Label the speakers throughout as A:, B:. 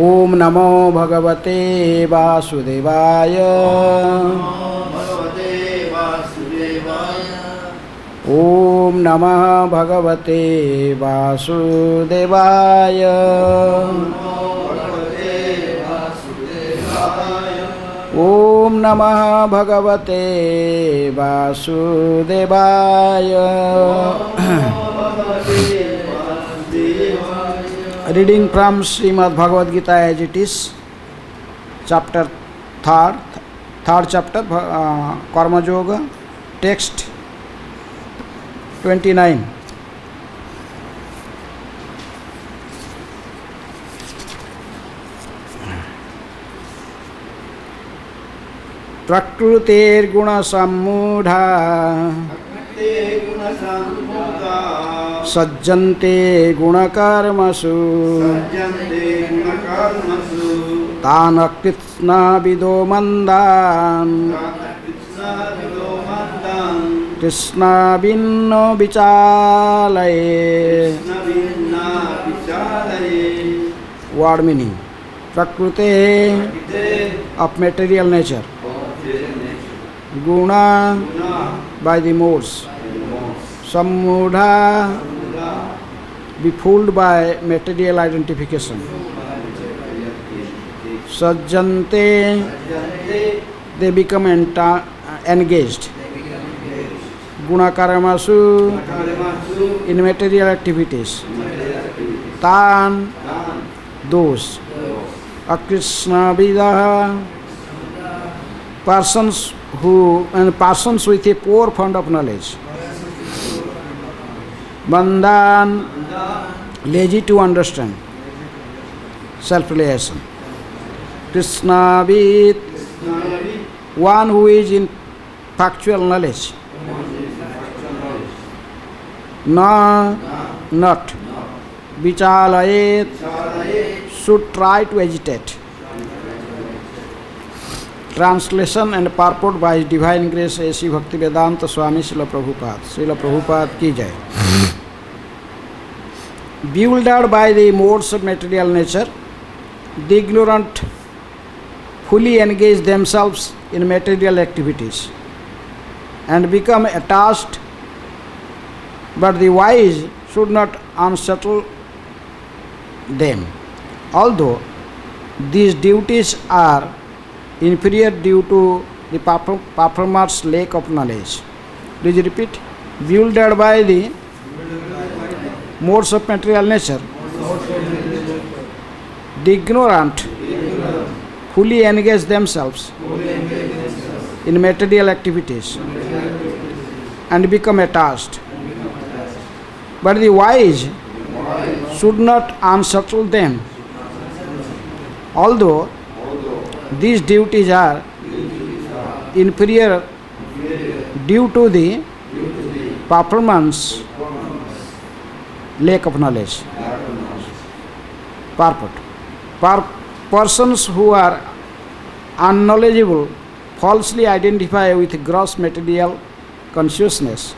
A: ओम नमो भगवते वासुदेवाय। ओम नमः भगवते वासुदेवाय। ओम नमः भगवते वासुदेवाय। Reading from Srimad Bhagavad Gita as it is, chapter third chapter, Karma Yoga, text 29. Prakrutir guna sammudha सज्जन्ते गुणकर्मसु तान् कृत्स्नविदो मन्दान् कृष्णभिन्नो विचालये। Word meaning: Prakrute of material nature, Guna by the modes, Sammudha befooled by material identification, Sajjante they become engaged, Gunakarmasu in material activities, Tan those, Akrishnavida persons with a poor fund of knowledge, Bandhan lazy to understand, self-realization, Krishnavid one who is in factual knowledge, not Vichalayet should try to agitate. Translation and purport by His Divine Grace A.C. Bhaktivedanta Swami Srila Prabhupada ki jai. Bewildered by the modes of material nature, the ignorant fully engage themselves in material activities and become attached, but the wise should not unsettle them. Although these duties are inferior due to the performer's lack of knowledge. Please repeat. Bewildered by the modes of material nature, the ignorant fully engage themselves in material activities and become attached, but the wise should not unsettle them. Although these duties are inferior due to the performance lack of knowledge. Purport. Persons who are unknowledgeable falsely identify with gross material consciousness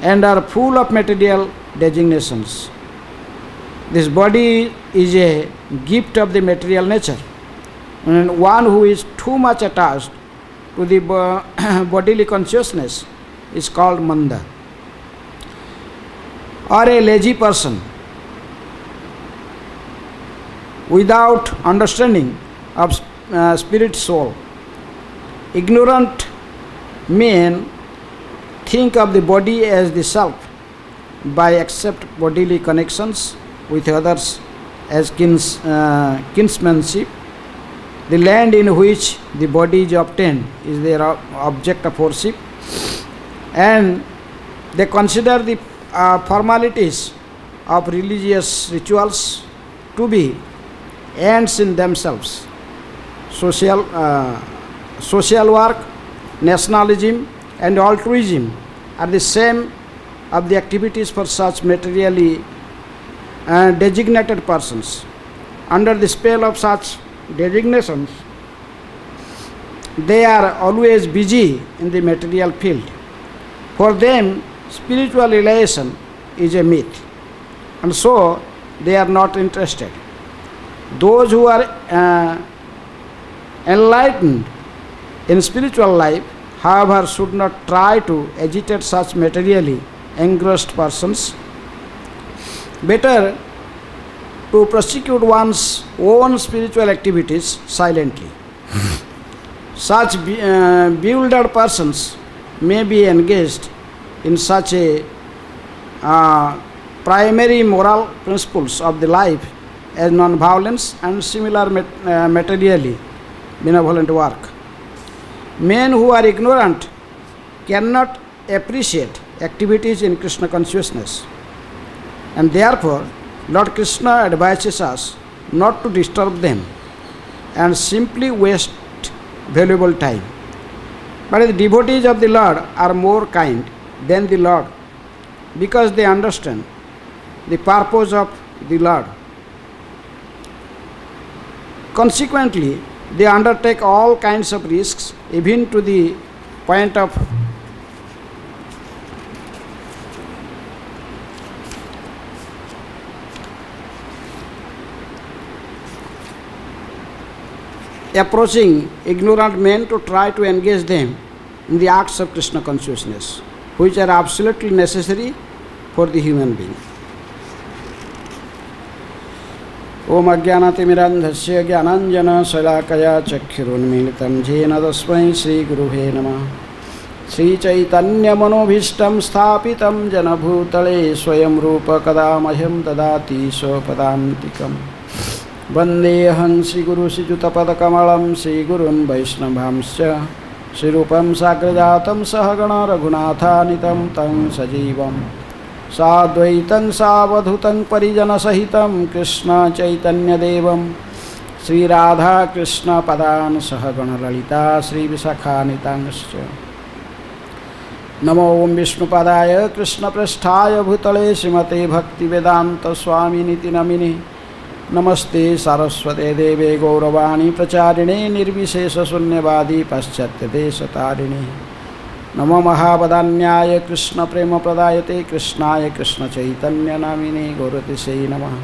A: and are full of material designations. This body is a gift of the material nature, and one who is too much attached to the bodily consciousness is called Manda, or a lazy person without understanding of spirit soul. Ignorant men think of the body as the self by accept bodily connections with others as kinsmanship. The land in which the body is obtained is their object of worship, and they consider the formalities of religious rituals to be ends in themselves. Social work, nationalism and altruism are the same of the activities for such materially designated persons. Under the spell of such designations, they are always busy in the material field. For them, spiritual realization is a myth, and so they are not interested. Those who are enlightened in spiritual life, however, should not try to agitate such materially engrossed persons. Better to prosecute one's own spiritual activities silently. Such bewildered persons may be engaged in such a primary moral principles of the life as non-violence and similar materially benevolent work. Men who are ignorant cannot appreciate activities in Krishna consciousness, and therefore Lord Krishna advises us not to disturb them and simply waste valuable time. But the devotees of the Lord are more kind than the Lord because they understand the purpose of the Lord. Consequently, they undertake all kinds of risks, even to the point of approaching ignorant men to try to engage them in the acts of Krishna consciousness, which are absolutely necessary for the human being. Om Ajnanatimirandhasya Jnananjana Salakaya Chakkhurunmilitam Jena Tasmai Shri Guruve Namah. Shri Chaitanya Manobhishtam Sthapitam Jana Bhutale Swayam Rupa Kadamahyam Dadati Sopadantikam. Vandeham Shri Guru Shri Jutapadakamalam Shri Gurun Vaishnavamsya Shri Rupam Sagrajatam Sahagana Raghunathanitam Tang Sajivam Sadvaitam Savadhutam Parijana Sahitam Krishna Chaitanya Devam Shri Radha Krishna Padan Sahagana Lalita Shri Visakhanitangasya Namo Om Vishnu Padaya Krishna Prasthaya Bhutale Srimate Bhakti Vedanta Swami Niti Namini Namaste Saraswate Deve Gauravani Pracharine Nirvishesha Sunyavadi Paschatya Desatarini Namo Mahabadanyaya Krishna Prema Pradayate Krishnaya Krishna Chaitanya Namine Gaurati Sei Namah.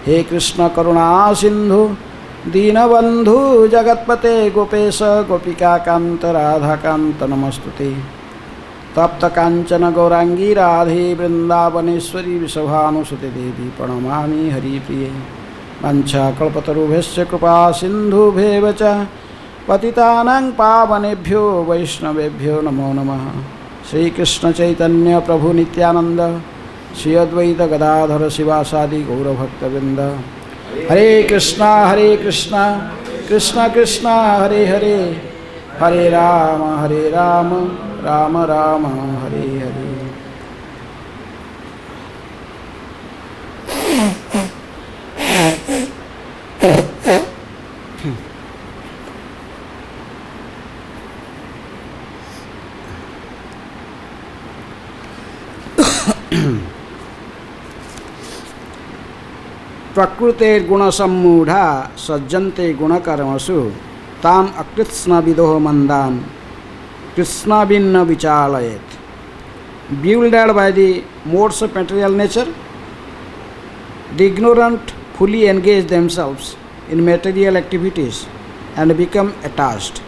A: He Krishna Karuna Sindhu Dinabandhu Jagatpate Gopesha Gopika Kanta Radha Kanta Namastute Tapta Kanchana Gaurangi Radhe Vrindavaneshwari Vishabhanusute Devi Pranamami Hari Priye Mancha Kalpatarubhesya Kripa Sindhubheva Cha Patitanang Pavanebhyo Vaishnavebhyo Namo Namah. Shri Krishna Chaitanya Prabhu Nityananda Shri Advaita Gadadhara Sivasadi Gaura Bhakta Vrinda. Hare Krishna Krishna Krishna Hare Hare Hare Rama Rama Rama Hare Hare. प्रकृते गुणसम्मूढ़ा सज्जन्ते गुणकर्मसु तान अकृत्स्नविदो मंदान कृष्णाभिन्न विचालयेत. Bewildered by the modes of material nature, the ignorant fully engage themselves in material activities and become attached.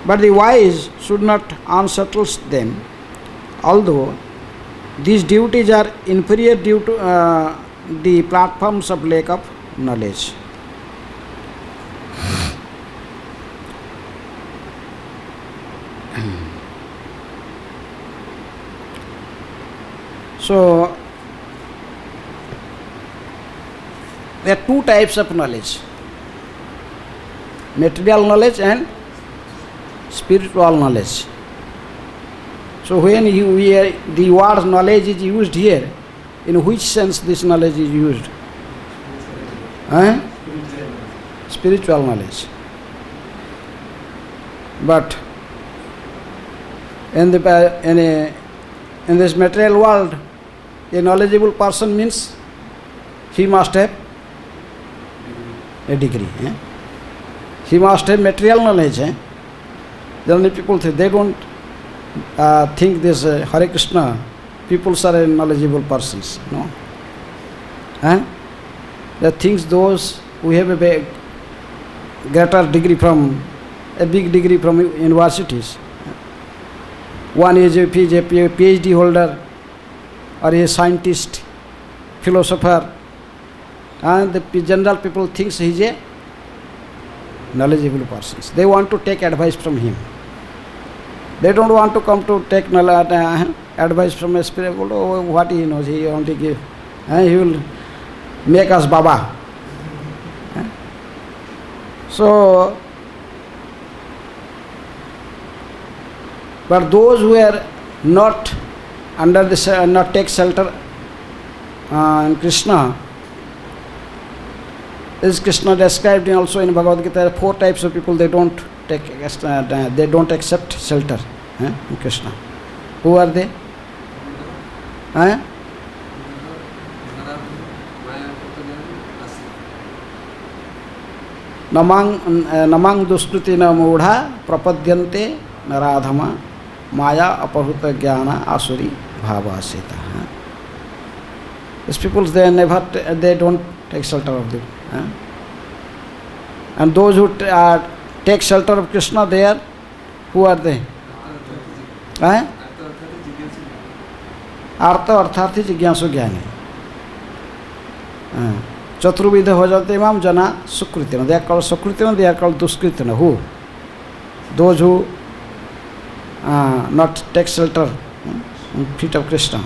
A: But the wise should not unsettle them, although these duties are inferior due to the platforms of lack of knowledge. So, there are two types of knowledge: material knowledge and spiritual knowledge. So, when the word knowledge is used here, in which sense this knowledge is used? Spiritual knowledge. But in this material world, a knowledgeable person means he must have a degree. He must have material knowledge. Generally people say, they don't think this Hare Krishna people are knowledgeable persons. No? the things those who have a greater degree from, a big degree from universities. One is a PhD holder or a scientist, philosopher, and the general people thinks he is a knowledgeable person. They want to take advice from him. They don't want to come to take advice from a spirit. Oh, what he knows, he only give. He will make us Baba. So, but those who are not under the, not take shelter in Krishna, as Krishna described also in Bhagavad Gita, there are 4 types of people. They don't take, they don't accept shelter in Krishna. Who are they? Namang duskriti na mudha prapadyante naradhama maya apahuta jnana asuri bhava seta. These people, they don't take shelter of them. And those who take shelter of Krishna, they are, who are they? Artha artharthi jigyasu jnani. Chaturvidha bhajante imam jana sukritina. They are called sukritina, they are called duskritina. Who? Those who not take shelter in feet of Krishna.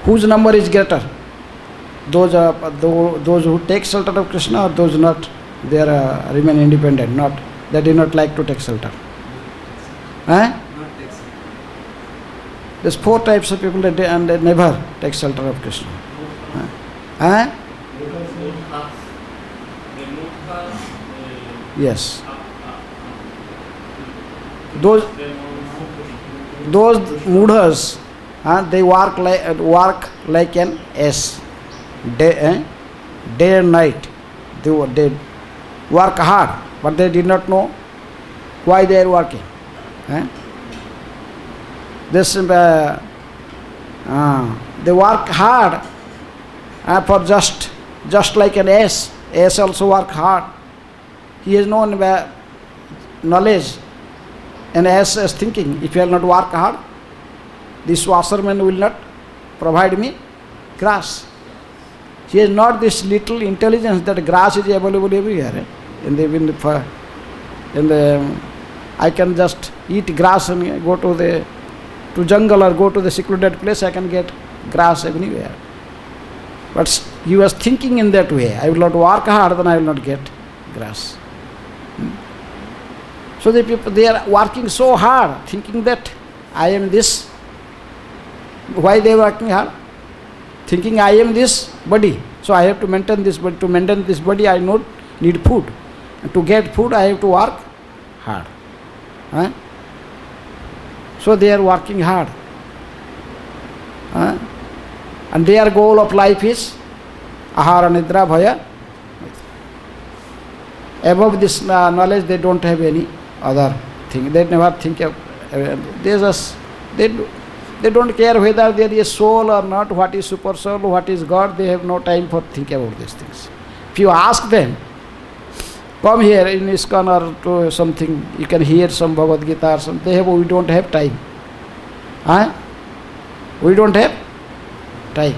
A: Whose number is greater? Those who take shelter of Krishna, or those not, they are remain independent, not, they do not like to take shelter. There's 4 types of people that and they never take shelter of Krishna. Yes. Those mudhas, they work like an ass. Day and night. They work hard, but they did not know why they are working. They work hard for just like an ass. Ass also work hard. He has no knowledge. An ass is thinking, if I will not work hard, this washerman will not provide me grass. He has not this little intelligence that grass is available everywhere. I can just eat grass and go to jungle or go to the secluded place, I can get grass anywhere. But he was thinking in that way, I will not work hard, then I will not get grass. So the people, they are working so hard, thinking that I am this. Why they are working hard? Thinking I am this body, so I have to maintain this body. To maintain this body, I need food. And to get food, I have to work hard. So they are working hard. And their goal of life is ahara nidra bhaya. Above this knowledge, they don't have any other thing. They never think of. They don't care whether there is soul or not, what is super soul, what is God. They have no time for thinking about these things. If you ask them, come here in ISKCON or to something, you can hear some Bhagavad Gita or something. We don't have time. We don't have time.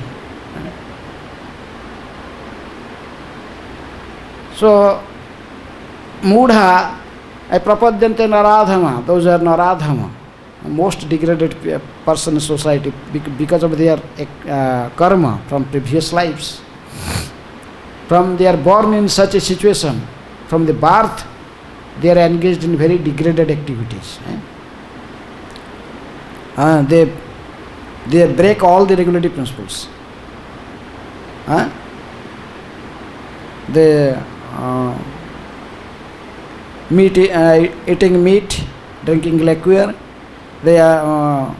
A: So, Mudha, I prapadyante naradhama, those are naradhama, most degraded person in society because of their karma from previous lives. From they are born in such a situation, from the birth, they are engaged in very degraded activities. They break all the regulative principles. They eating meat, drinking liquor, they are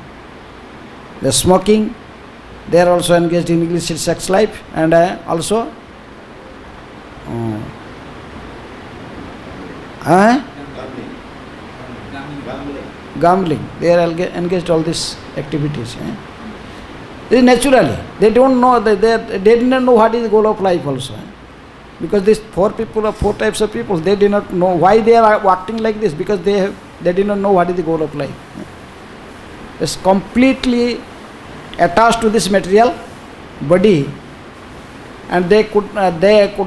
A: smoking, they are also engaged in illicit sex life, and also gambling. They are engaged all these activities. Naturally. They don't know, they didn't know what is the goal of life also. Because these four types of people, they did not know why they are acting like this, because they did not know what is the goal of life. It's completely attached to this material body, and they could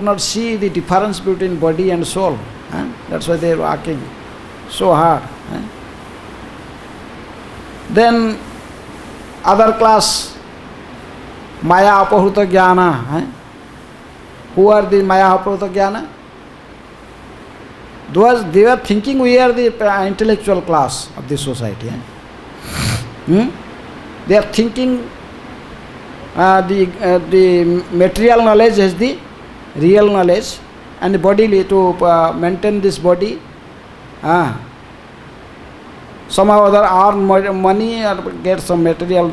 A: not see the difference between body and soul. That's why they are working so hard. Then other class, Maya Apahuta Jnana. Who are the Maya Apahuta Jnana? They were thinking we are the intellectual class of the society. They are thinking the material knowledge is the real knowledge, and bodily to maintain this body. Somehow or other earn money or get some material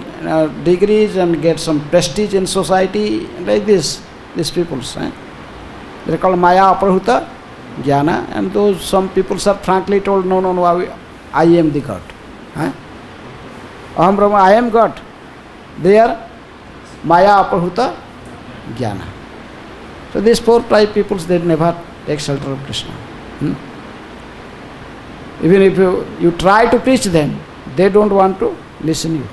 A: degrees and get some prestige in society, like this. These people, they are called Maya Aprahuta Jnana, and those some people are frankly told, no, I am the God. Aham Brahma, I am God. They are Maya Aprahuta Jnana. So these four type people, they never take shelter of Krishna. Even if you try to preach them, they don't want to listen you.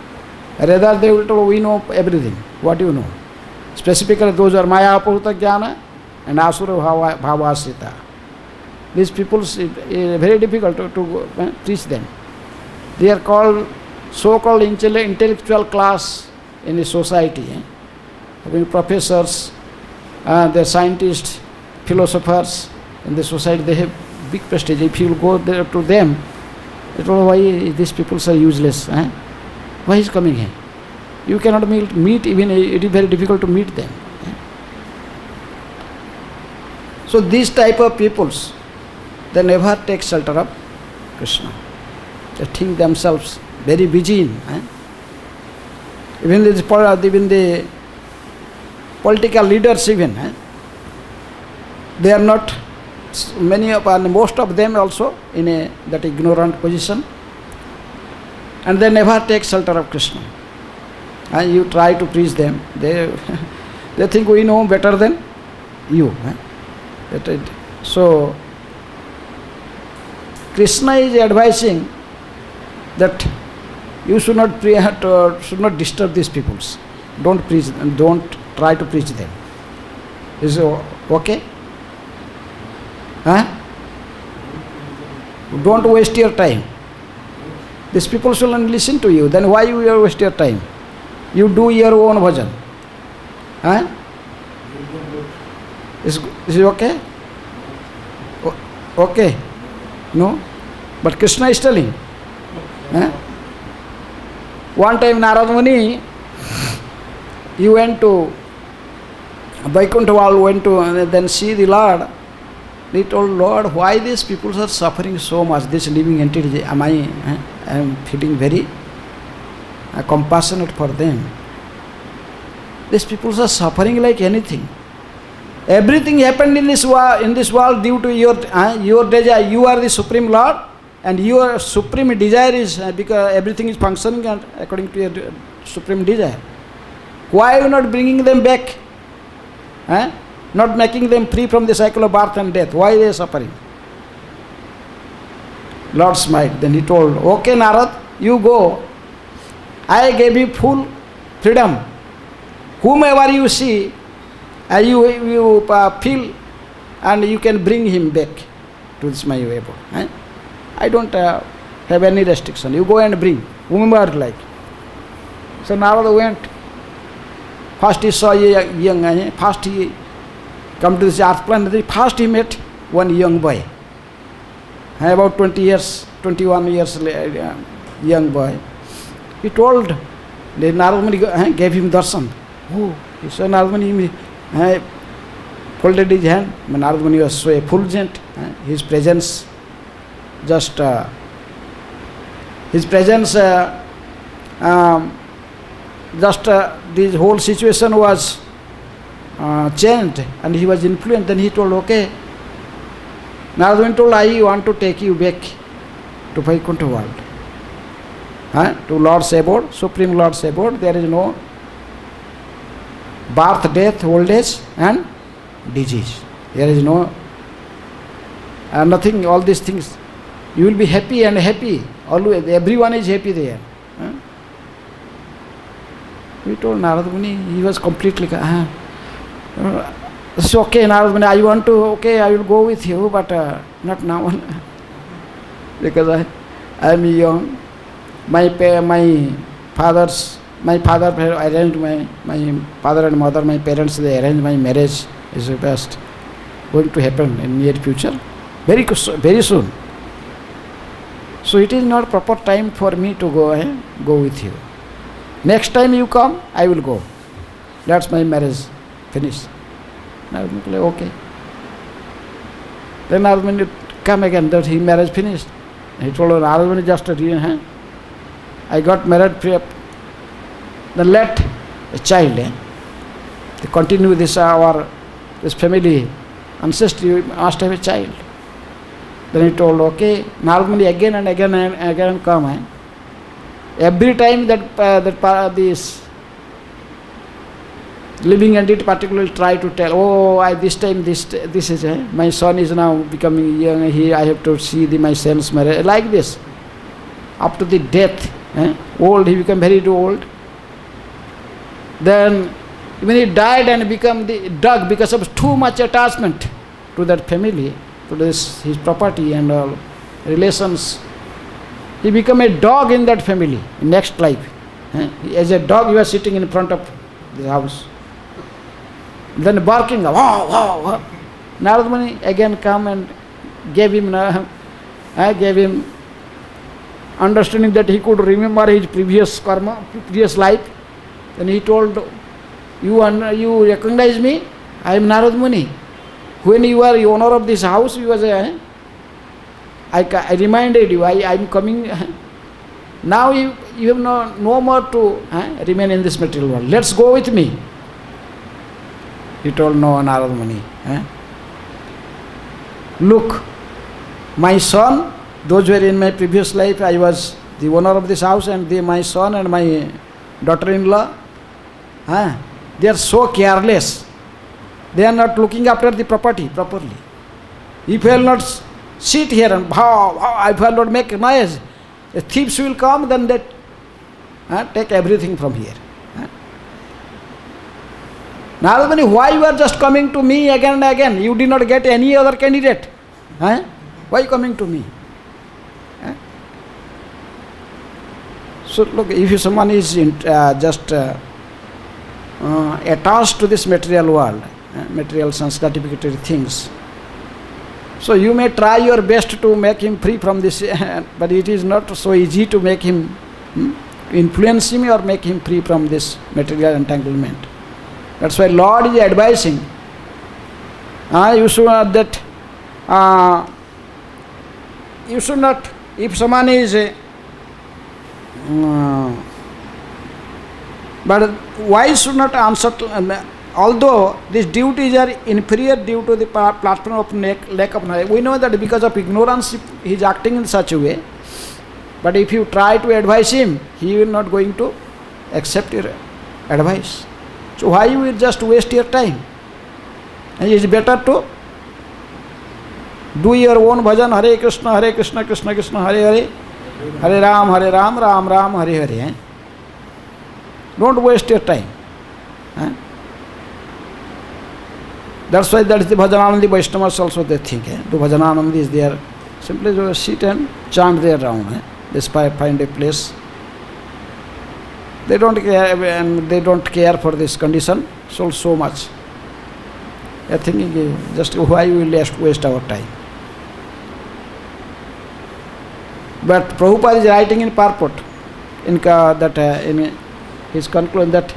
A: Rather they will tell, we know everything. What do you know? Specifically those are Maya Apahuta Jnana and Asura Bhavasita. These people, it's very difficult to teach them. They are called so-called intellectual class in the society. Having professors, they are scientists, philosophers in the society, they have big prestige. If you will go there to them, they will, why these people are useless? Why is coming here? You cannot meet even, it is very difficult to meet them. So these type of peoples, they never take shelter of Krishna. They think themselves very busy in. Even the political leaders even, they are not, most of them also in that ignorant position, and they never take shelter of Krishna. And you try to preach them, they think we know better than you. So Krishna is advising that you should not disturb these peoples. Don't preach and don't try to preach them. Is it okay? Don't waste your time. These people shouldn't listen to you. Then why you waste your time? You do your own bhajan. Is it okay? Okay? No? But Krishna is telling. One time Narada Muni, he went to Vaikuntha, went to then see the Lord. He told, Lord, why these people are suffering so much, this living entity? I am feeling very compassionate for them. These people are suffering like anything. Everything happened in this world due to your desire. You are the Supreme Lord, and your supreme desire is because everything is functioning according to your supreme desire. Why are you not bringing them back? Not making them free from the cycle of birth and death? Why they are suffering? Lord smiled. Then he told, okay Narad, you go. I gave you full freedom. Whomever you see, you feel, and you can bring him back to this my abode. I don't have any restriction. You go and bring whomever you like. So Narada went. First he saw a young, first he come to this earth planet. First he met one young boy, about 20 years, 21 years young boy. He told, the Narada Muni gave him darshan. Oh, he saw Narada Muni folded his hand. Narada Muni was so effulgent. His presence this whole situation was changed, and he was influenced. Then he told, okay. Narada Muni told, I want to take you back to Vaikuntha world. To Lord's abode, Supreme Lord's abode. There is no birth, death, old age and disease. There is no nothing, all these things. You will be happy and happy. Always, everyone is happy there. We told Narad Muni, he was completely, it's okay, Narad Muni, I want to, okay, I will go with you, but not now. Because I am young. My father arranged my father and mother, my parents, they arranged my marriage. Is best going to happen in near future, very soon. So it is not proper time for me to go with you. Next time you come, I will go. That's my marriage finished. Narad Muni, okay. Then Narad Muni come again, that his marriage finished. He told Narad Muni, just I got married, then let a child to continue this this family ancestry, must have a child. Then he told, okay, Narad Muni again and again come. Every time that this living entity particularly try to tell, this time this is, my son is now becoming young, I have to see my son's marriage, like this. Up to the death, old, he became very old. Then when he died and become the dog because of too much attachment to that family, to his property and all relations, he became a dog in that family in next life. As a dog, he was sitting in front of the house, then barking, wow, wow, wow. Narad Muni again come and gave him understanding that he could remember his previous karma, previous life. Then he told, you recognize me? I am Narad Muni. When you are the owner of this house, you was I reminded you, I am coming. Now you have no more to remain in this material world. Let's go with me. He told, no, Narad Muni. Look, my son, those were in my previous life, I was the owner of this house, and my son and my daughter-in-law, they are so careless. They are not looking after the property properly. If I will not sit here and if I will not make noise, the thieves will come, then they take everything from here. Narad Muni, why you are just coming to me again and again? You did not get any other candidate. Why coming to me? So look, if someone is just attached to this material world, material gratificatory things, so you may try your best to make him free from this, but it is not so easy to make him, influence him or make him free from this material entanglement. That's why Lord is advising. You should not, if someone is, but why should not answer to, although these duties are inferior due to the platform of lack of knowledge. We know that because of ignorance he is acting in such a way, but if you try to advise him, he will not going to accept your advice. So why you will just waste your time? And it is better to do your own bhajan, Hare Krishna, Krishna Krishna, Hare Hare, Hare Ram, Ram Ram, Hare Hare. Don't waste your time. That's why that is the Bhajananandi Vaishnavas also they think. The Bhajananandi is there. Simply just sit and chant there around. They find a place. They don't care, and they don't care for this condition so much. They are thinking just why we will waste our time. But Prabhupada is writing in purport, in his conclusion that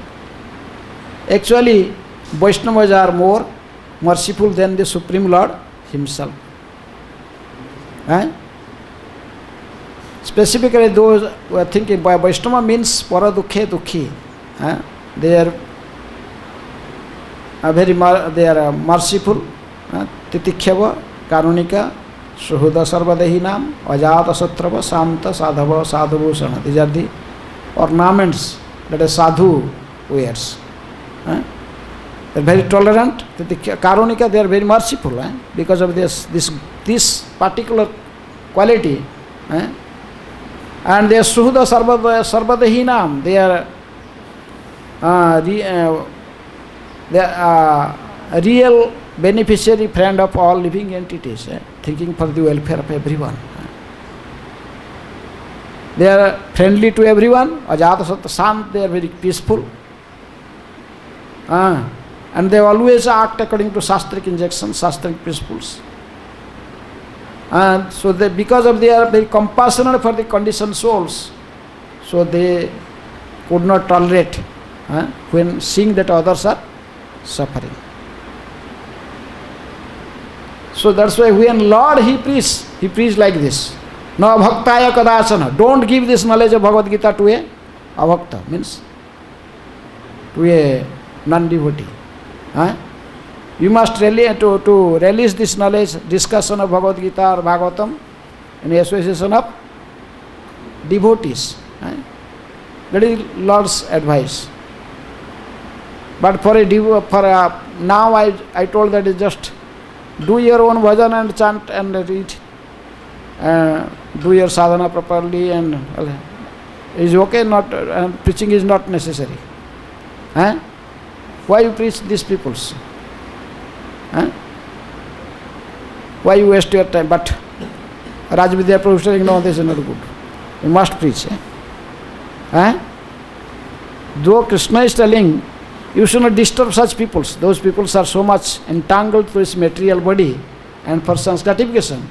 A: actually Vaishnavas are more merciful than the Supreme Lord himself. Specifically those who are thinking by Vaishnava means para dukhe dukhi. They are merciful, titikhyava, karunika, suhuda sarvadehinam, ajata satrava, samta sadhava, sadhubhusana. These are the ornaments that a sadhu wears. They are very tolerant. The Karunika, they are very merciful, because of this particular quality. And they are Suhuda Sarvadahinam. They are real beneficiary friend of all living entities, thinking for the welfare of everyone. They are friendly to everyone. Ajata Satta Sant, they are very peaceful. And they always act according to Shastric injunctions, Shastric principles. And so because of they are very compassionate for the conditioned souls, so they could not tolerate when seeing that others are suffering. So that's why when Lord he preached like this. No bhaktaya kadasana. Don't give this knowledge of Bhagavad Gita to a abhakta, means to a non-devotee. You must really to release this knowledge, discussion of Bhagavad Gita or Bhagavatam in the association of devotees. That is Lord's advice. But now I told that is just do your own bhajan and chant and read. Do your sadhana properly and is okay. Not preaching is not necessary. Why you preach these peoples? Why you waste your time? But Rajvidya Prabhu is saying, no, this is not good. You must preach. Though Krishna is telling, you should not disturb such peoples. Those peoples are so much entangled to this material body and for sense gratification.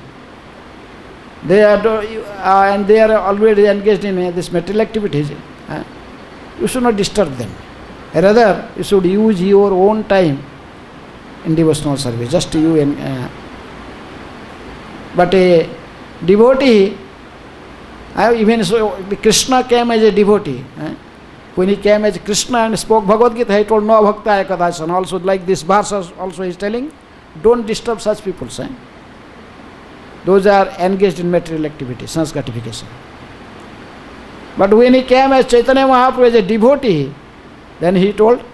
A: They are and they are already engaged in this material activities. You should not disturb them. Rather, you should use your own time in devotional service. Just you and but a devotee, even so, Krishna came as a devotee. When he came as Krishna and spoke Bhagavad Gita, he told no bhaktaya kadasana. Also like this verse also he is telling, don't disturb such people. Those are engaged in material activity, sense gratification. But when he came as Chaitanya Mahaprabhu as a devotee, then he told,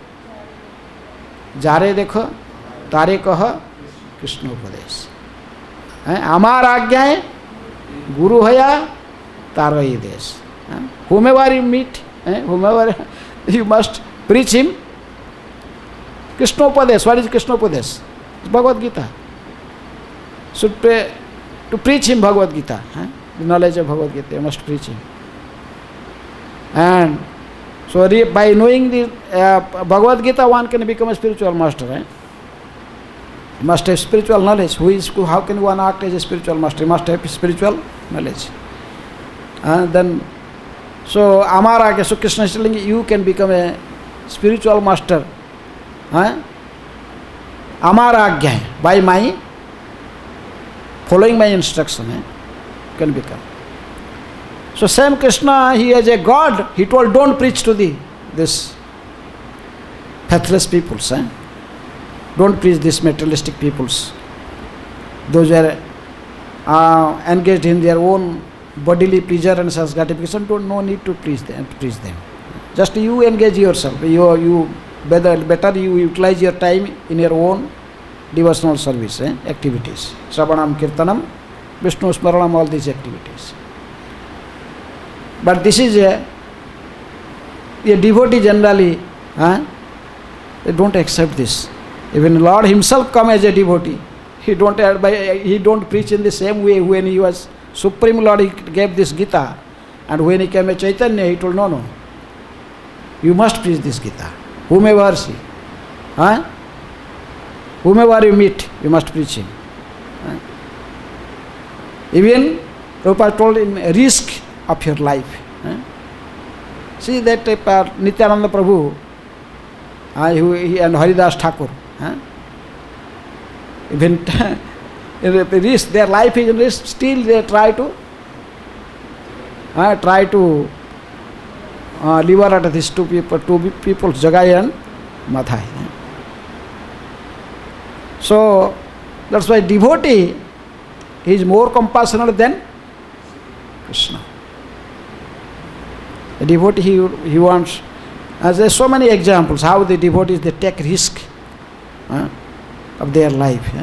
A: Jare dekho, tare kaha, Krishna upadesh. Amar agyaye, Guru haya, taro hi desh. Whomever you meet, whomever you must preach him. Krishna upadesh. What is Krishna upadesh? It's Bhagavad Gita. Should pray to preach him Bhagavad Gita. The knowledge of Bhagavad Gita, you must preach him. And so by knowing the Bhagavad Gita, one can become a spiritual master. You must have spiritual knowledge. How can one act as a spiritual master? You must have spiritual knowledge. Then, so Amara, so Krishna is telling you can become a spiritual master. Amara Agya, by my following my instruction, can become. So same Krishna, he as a God, he told don't preach to this faithless peoples. Don't preach these materialistic peoples. Those who are engaged in their own bodily pleasure and sense gratification, no need to preach them. Just you engage yourself. You better you utilize your time in your own devotional service activities. Shravanam, Kirtanam, Vishnu Smaranam, all these activities. But this is a devotee generally, they don't accept this. Even Lord himself come as a devotee. He don't preach in the same way. When he was Supreme Lord, he gave this Gita. And when he came as Chaitanya, he told, no. You must preach this Gita. Whomever see. Whomever you meet, you must preach him. Even Prabhupada told in risk of your life. See that Nityananda Prabhu and Haridas Thakur. Even risk, their life is in risk, still they try to live at these two people, Jagai and Madhai. So that's why devotee is more compassionate than Krishna. A devotee he wants, as there are so many examples how the devotees they take risk of their life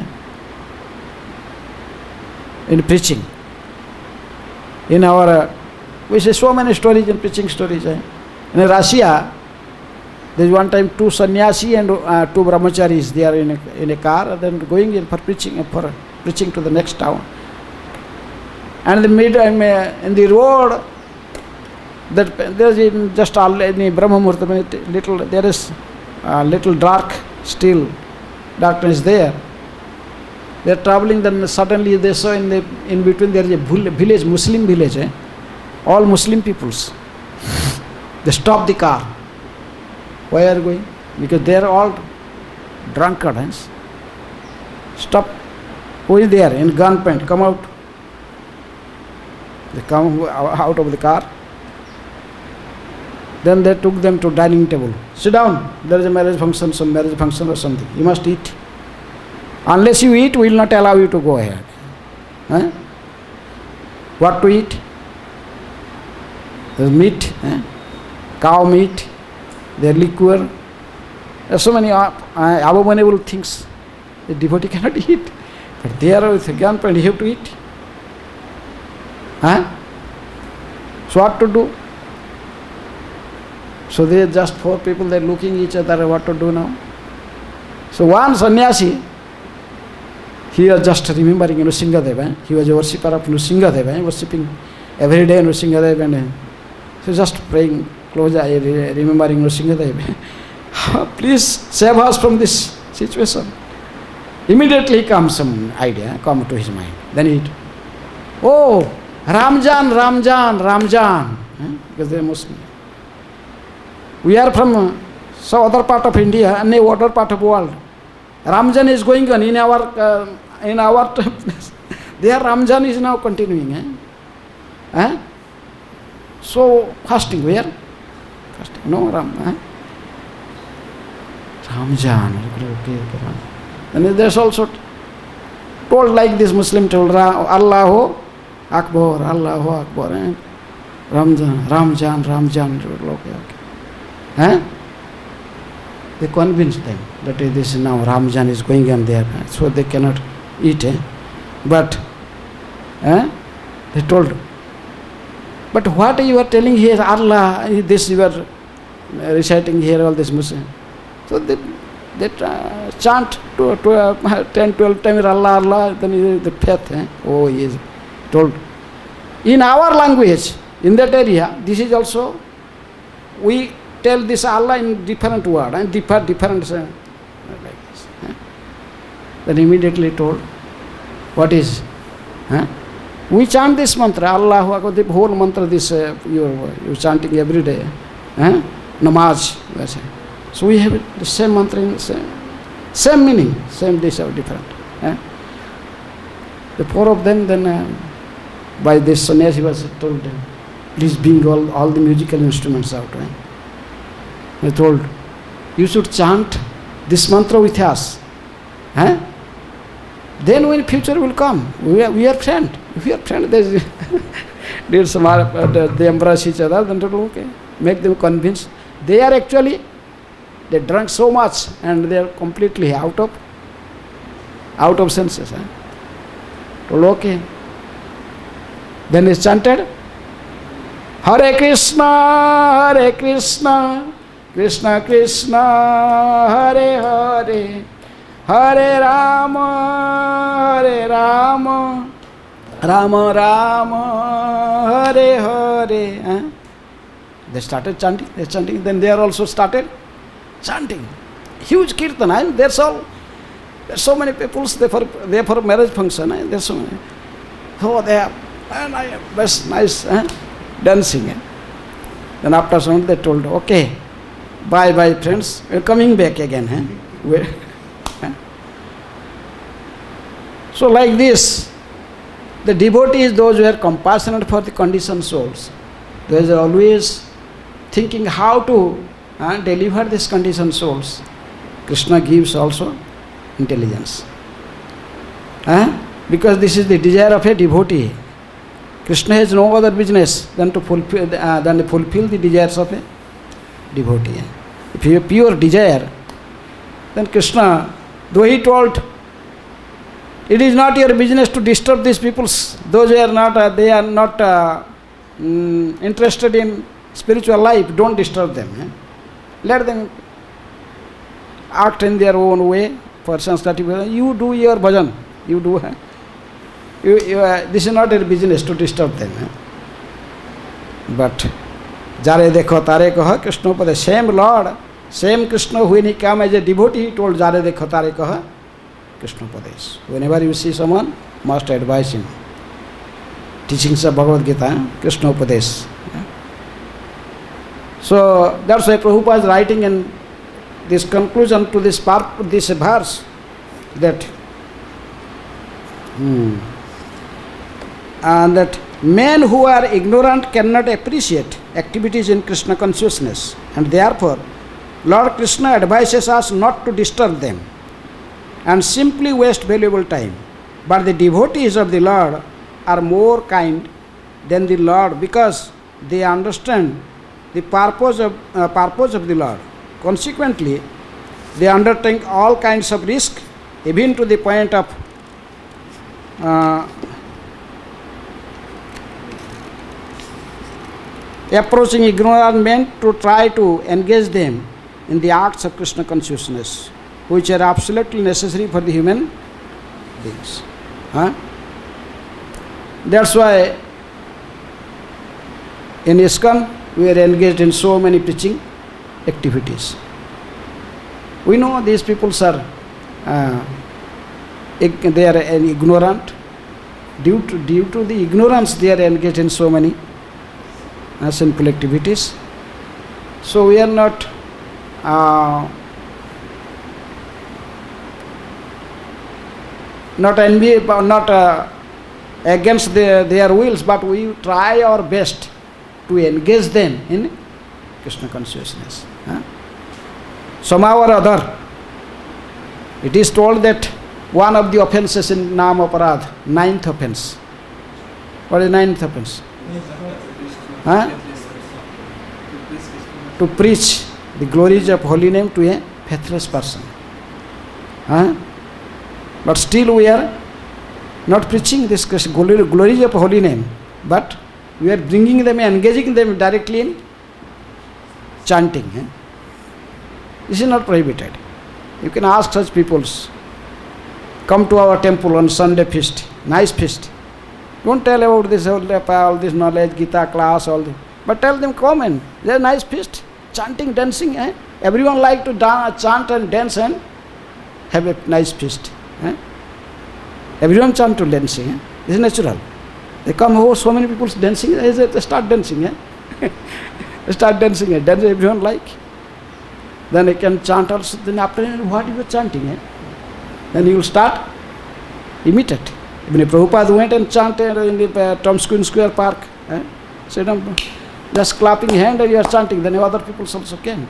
A: in preaching. In our, we see so many stories in preaching stories. In Russia, there is one time two sannyasi and two brahmacharis. They are in a car, and then going in for preaching to the next town. And in the road, that there is just in Brahma Muhurta, little there is little dark still, darkness there. They are traveling. Then suddenly they saw in between there is a village, Muslim village, all Muslim peoples. They stop the car. Why are you going? Because they are all drunkards. Stop. Who is there in gunpoint? Come out. They come out of the car. Then they took them to dining table. Sit down. There is a marriage function, some marriage function or something. You must eat. Unless you eat, we will not allow you to go ahead. What to eat? There is meat, cow meat, there liquor. There are so many abominable things the devotee cannot eat. But they are with a gunpoint, you have to eat. So what to do? So they are just four people, they are looking each other, what to do now? So one sannyasi, he was just remembering Nrsingadeva. He was a worshipper of Nrsingadeva, worshipping every day Nrsingadeva, and he was just praying close eye, remembering Nrsingadeva. Please save us from this situation. Immediately comes some idea, come to his mind. Then he, oh, Ramjan, because they are Muslim. We are from some other part of India and no other part of the world. Ramjan is going on in our their Ramjan is now continuing. So fasting, where? Fasting, no Ramjan. Okay. And there's also told like this Muslim told Allahu Akbar, Allahu Akbar. Ramjan. Okay. They convinced them that this now Ramjan is going on there, so they cannot eat. But they told, but what you are telling here, Allah, this you are reciting here, all this Muslim. So they chant 10, 12 times Allah, Allah, then the faith. Oh, he is told. In our language, in that area, this is also, we tell this Allah in different word and different like this. Then immediately told, what is? We chant this mantra, Allahu Akbar, the whole mantra, this you chanting every day. Namaz. So we have the same mantra in same meaning, same this are different. The four of them then by this sannyasi was told them, please bring all the musical instruments out. They told, you should chant this mantra with us. Then when future will come, we are friends. If we are friends, they embrace each other, then told, okay, make them convinced. They are actually, they drank so much and they are completely out of senses. Told, okay. Then they chanted, Hare Krishna, Krishna Krishna, Hare Hare, Hare Rama, Rama Rama, Hare Hare. They started chanting, then they are also started chanting. Huge kirtan, there's so many people, they for marriage function, there's so many. So they are best nice dancing. Then after some they told, okay, bye friends, we're coming back again. So like this, the devotees, those who are compassionate for the conditioned souls, those are always thinking how to deliver these conditioned souls. Krishna gives also intelligence. Because this is the desire of a devotee. Krishna has no other business than to fulfill the desires of a devotee. If you have pure desire, then Krishna Though he told, it is not your business to disturb these people. Those who are not, they are not interested in spiritual life, don't disturb them. Let them act in their own way. Persons that you do your bhajan, you do. This is not your business to disturb them. But Jare dekho tare kaha Krishna pada, same Lord, same Krishna, when he came as a devotee, he told Jare dekho tare kaha Krishna Padesh. Whenever you see someone, must advise him. Teachings of Bhagavad Gita, Krishna Padesh. So that's why Prabhupada is writing in this conclusion to this part, this verse, that and that men who are ignorant cannot appreciate activities in Krishna consciousness, and therefore Lord Krishna advises us not to disturb them and simply waste valuable time. But the devotees of the Lord are more kind than the Lord, because they understand the purpose of the Lord. Consequently, they undertake all kinds of risk, even to the point of approaching ignorant men to try to engage them in the acts of Krishna consciousness, which are absolutely necessary for the human beings. That's why in ISKCON we are engaged in so many preaching activities. We know these people are they are ignorant. Due to the ignorance, they are engaged in so many sinful activities. So we are not against their wills, but we try our best to engage them in Krishna consciousness. Somehow or other, it is told that one of the offenses in Nama Aparadh, 9th offense. What is 9th offense? To preach the glories of holy name to a faithless person. But still we are not preaching this glories of holy name, but we are bringing them, engaging them directly in chanting. This is not prohibited. You can ask such peoples, come to our temple on Sunday feast, nice feast. Don't tell about this all this knowledge, Gita class, all this. But tell them, come and there's a nice feast, chanting, dancing. Everyone like to chant and dance and have a nice feast. Everyone chant to dancing. This is natural. They come over, so many people dancing, they start dancing. They start dancing, dance everyone like. Then they can chant also. Then after what you are chanting, then you will start imitate. Even if Prabhupada went and chanted in the Tom Square Park, sit down, just clapping hand and you are chanting, then other people also can.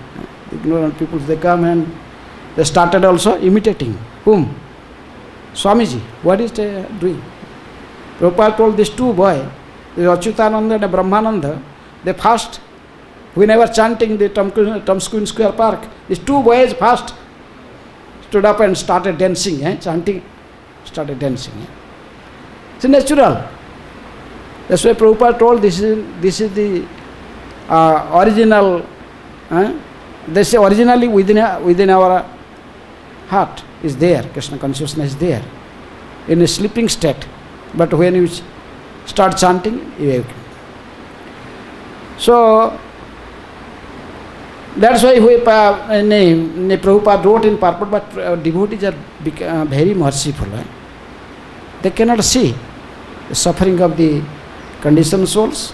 A: Ignorant people, they come and they started also imitating. Whom? Swamiji. What is they doing? Prabhupada told these two boys, Achyutananda and Brahmananda, they first, whenever chanting the Tom Square Park, these two boys first stood up and started dancing, chanting, started dancing. It's natural. That's why Prabhupada told this is the original, they say originally within our heart is there, Krishna consciousness is there, in a sleeping state. But when you start chanting, you awaken. So that's why Prabhupada wrote in purport, but devotees are very merciful. They cannot see the suffering of the conditioned souls.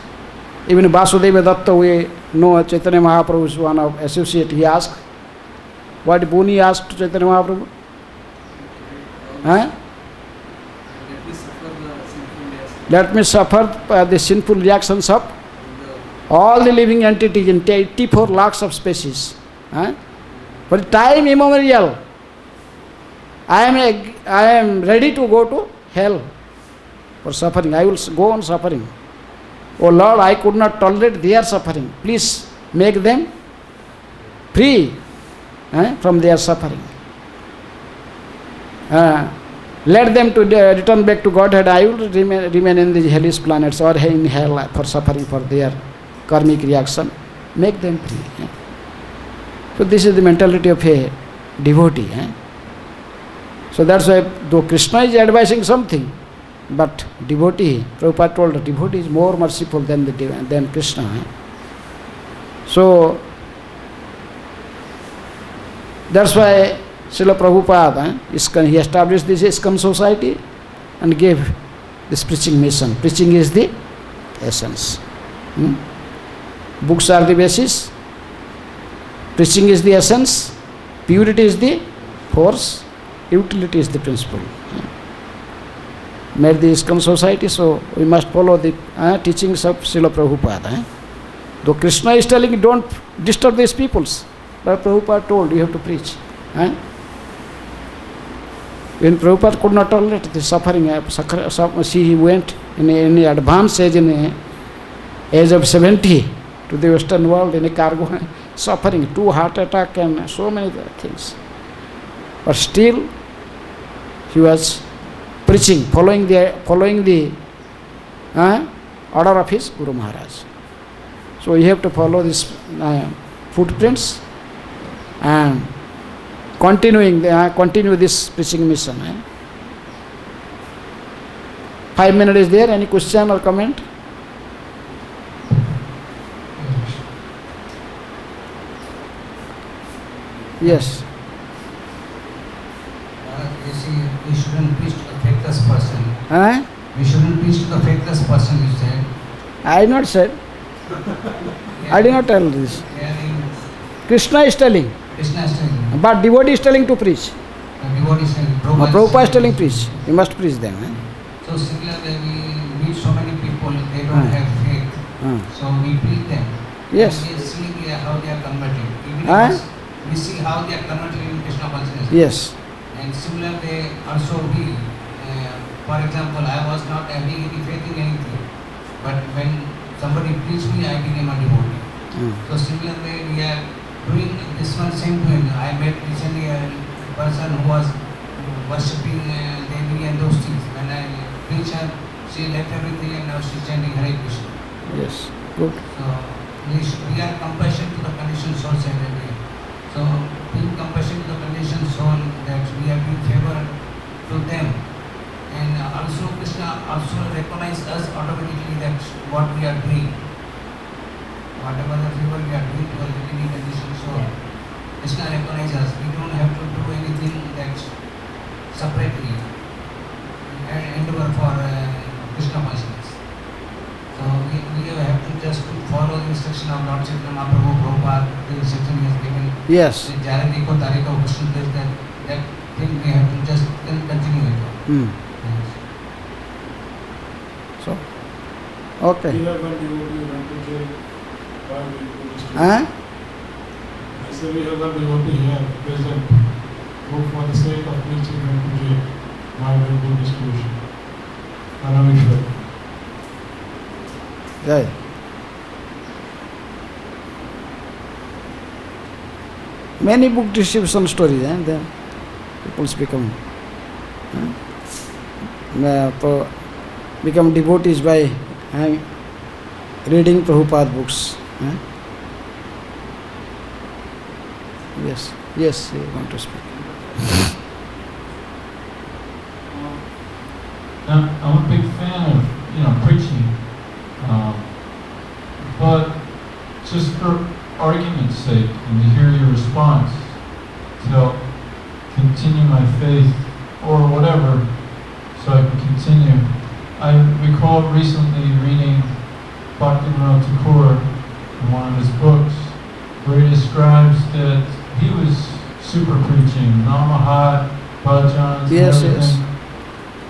A: Even Vasudeva Datta, we know Chaitanya Mahaprabhu's one of associate, he asked, what boon he asked to Chaitanya Mahaprabhu? Let me suffer the sinful reactions of all the living entities in 84 lakhs of species. For time immemorial, I am ready to go to hell for suffering. I will go on suffering. Oh Lord, I could not tolerate their suffering. Please make them free from their suffering. let them to return back to Godhead. I will remain in these hellish planets or in hell for suffering for their karmic reaction. Make them free. So this is the mentality of a devotee. So that's why, though Krishna is advising something, but devotee, Prabhupada told the devotee is more merciful than Krishna. So that's why Srila Prabhupada, he established this ISKCON society and gave this preaching mission. Preaching is the essence. Books are the basis. Preaching is the essence. Purity is the force. Utility is the principle. Made the ISKCON society, so we must follow the teachings of Srila Prabhupada. Though Krishna is telling, don't disturb these peoples, but Prabhupada told, you have to preach. When Prabhupada could not tolerate the suffering, he went in an advanced age, in the age of 70, to the Western world in a cargo, suffering, 2 heart attack and so many things. But still, he was preaching, following the order of his Guru Maharaj. So you have to follow these footprints and continue this preaching mission. 5 minutes is there. Any question or comment? Yes.
B: You see, we shouldn't preach to the faithless person.
A: Huh?
B: We shouldn't preach to the faithless person, you said.
A: I not said. I did not tell this. Krishna is telling.
B: Krishna is telling.
A: But devotee is telling to preach.
B: The devotee is telling.
A: Prabhupada is telling preach. You must preach them.
B: So similarly, we meet so many people, they don't have faith. So we preach them.
A: Yes.
B: And we see how they are converted. We see how they are converted in Krishna consciousness.
A: Yes.
B: And similarly, also we, for example, I was not having any faith in anything. But when somebody preached me, I became a devotee. So similarly, we are doing this one same thing. I met recently a person who was worshipping Devi and those things. When I preached her, she left everything and now she's chanting Hare Krishna.
A: Yes. Good.
B: So we are compassion to the conditioned souls every day. So being compassion to the conditioned soul, that we have been favor to them. And also Krishna also recognize us automatically that what we are doing. Whatever the favor we are doing to a living conditioned soul, Krishna recognizes us. We don't have to do anything that separately and endeavor for Krishna consciousness. So we have to just follow the instruction of Lord Chaitanya Mahaprabhu, Prabhupada, the instruction he has given.
A: Yes.
B: That thing we have to just continue with.
A: So, okay.
C: We have one devotee went to jail. Why we do this? I said we have one devotee here present who for the sake of preaching went to jail. Why we do distribution? Parameshwar.
A: Jai. Many book distribution stories, then people become devotees by reading Prabhupada books. Yes, yes, you want to speak.
D: I'm a big fan of preaching, but just for argument's sake and to hear your response, to help continue my faith or whatever, so I can continue. I recall recently reading Bhaktivinoda Thakur in one of his books, where he describes that he was super preaching, Namahat, bhajans,
A: yes,
D: and everything.
A: Yes.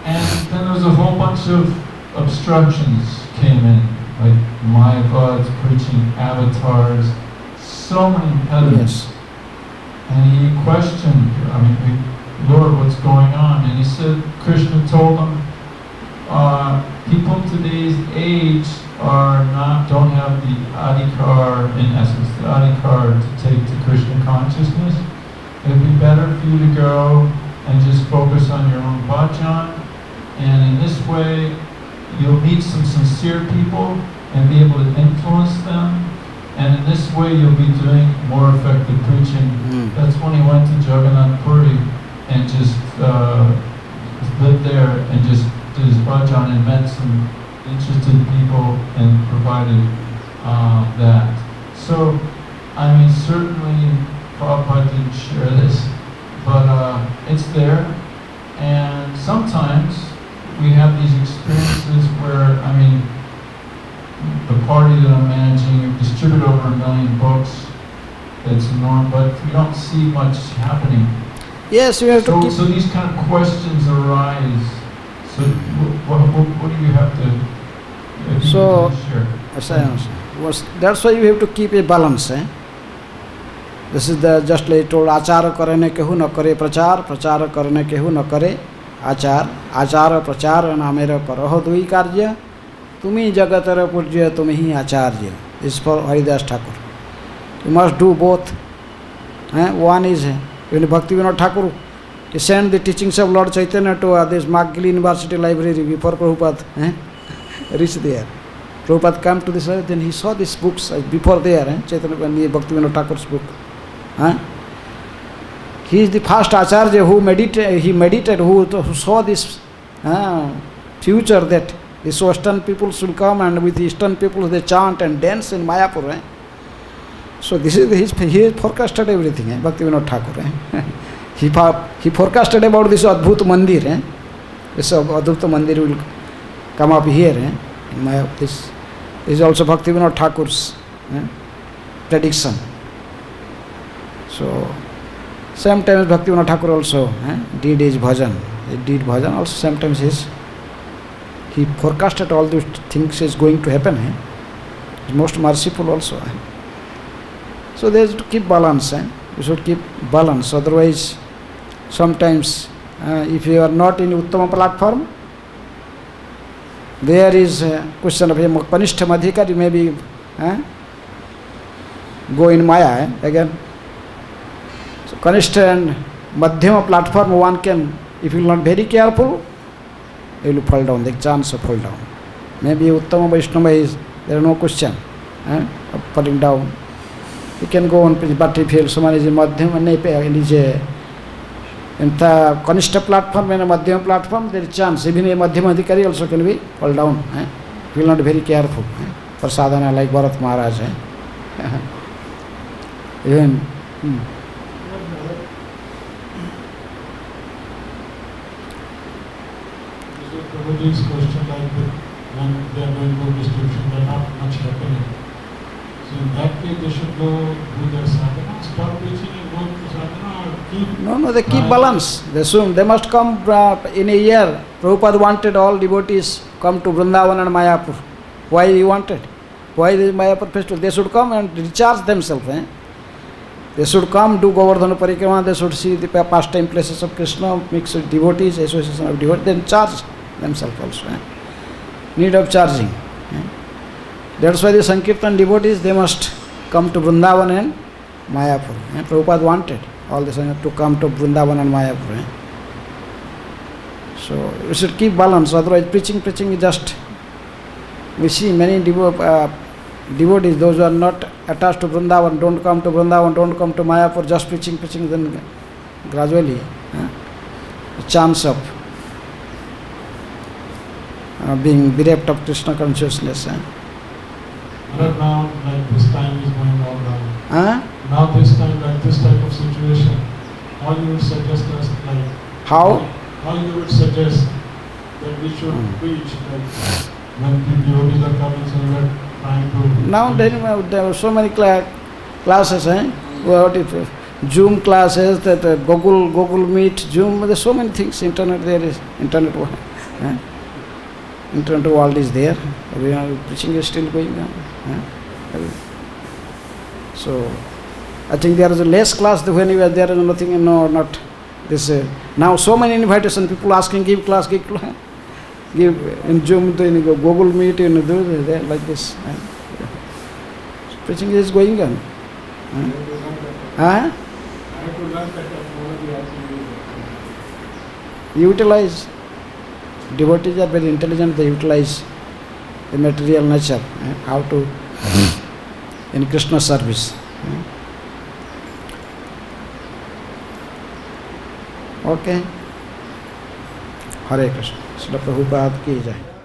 D: And then there was a whole bunch of obstructions came in, like Mayavads preaching avatars, so many impediments.
A: Yes.
D: And he questioned, Lord, what's going on? And he said, Krishna told him, people today's age don't have the adhikar, in essence, the adhikar to take to Krishna consciousness. It'd be better for you to go and just focus on your own bhajan. And in this way, you'll meet some sincere people and be able to influence them. And in this way, you'll be doing more effective preaching. That's when he went to Jagannath Puri and just lived there and just did his bhajan and met some interested people and provided that. So, I mean, certainly Prabhupada didn't share this, but it's there. And sometimes we have these experiences where, I mean, the party that I'm managing, we distribute over 1 million books. That's the norm, but we don't see much happening.
A: Yes, you have to keep...
D: So these kind of questions arise. So what do you have to, if you
A: So,
D: share?
A: that's why you have to keep a balance. This is the just like told, आचार करने केहू न करे प्रचार, प्रचार करने केहू न करे आचार, आचार प्रचार नामेर करहो दुई कार्य, तुम्ही जगतर पूज्य तुम्ही आचार्य. This is for Haridas Thakur. You must do both. One is when Bhakti Vinod Thakur, he sent the teachings of Lord Chaitanya to this Magili University Library before Prabhupada reached there. Prabhupada came to this, then he saw these books before there, Chaitanya Bhakti Vinod Thakur's book. He is the first Acharya who meditated, who saw this future that these Western people should come and with Eastern people they chant and dance in Mayapur. So this is he forecasted everything, Bhakti Vinod Thakur. He forecasted about this Adbhut Mandir. This Adbhut Mandir will come up here. In Mayapur. This is also Bhakti Vinod Thakur's prediction. So sometimes Bhakti Vinod Thakur also did his bhajan. He did bhajan also sometimes he forecasted all these things is going to happen. He's most merciful also. So there is to keep balance. You should keep balance. Otherwise, sometimes if you are not in Uttama platform, there is a question of Kanishta Madhikari, maybe go in Maya again. So Kanishta and Madhyama platform, one can, if you are not very careful, you will fall down, the chance of fall down. Maybe Uttama Vaishnava is, there is no question of falling down. You can go on, but if you someone is in Madhyama, in the Kanishta platform and a Madhyama platform, there is chance. Even a Madhyama Adhikari also can be fall down. If you are not very careful for sadhana like Bharat Maharaj. Even
C: Prabhuji's question like when they are going to distribution, there not much happening. So in that case, they should go do their sadhana, stop preaching and go to sadhana, or keep...
A: No, they keep balance. They must come in a year. Prabhupada wanted all devotees come to Vrindavan and Mayapur. Why he wanted? Why the Mayapur festival? They should come and recharge themselves. They should come, do Govardhana Parikrama, they should see the pastime places of Krishna, mix with devotees, association of devotees, then charge themselves also. Need of charging. That's why the Sankirtan devotees, they must come to Vrindavan and Mayapur. Prabhupada wanted all this to come to Vrindavan and Mayapur. So we should keep balance, otherwise preaching is just, we see many devotees, those who are not attached to Vrindavan, don't come to Vrindavan, don't come to Mayapur, just preaching, then gradually a chance of being bereft of Krishna consciousness.
C: But now, like this time is going all down.
A: Huh?
C: Now this time, like this type of situation, how you would suggest us, like...
A: How?
C: How you would suggest that we should preach, like when the devotees are coming, so we are trying to...
A: Now there are so many classes, what if Zoom classes, that Google Meet, Zoom, there are so many things, internet there is, internet world is there, preaching is still going on. So I think there is a less class when there is nothing, not this. Now so many invitation, people asking, give class, give in Zoom, in Google Meet, do there like this. Preaching is going on. utilize, devotees are very intelligent, they utilize the material nature, how to in Krishna service. Okay. Hare Krishna. Srila Prabhupada ki jai.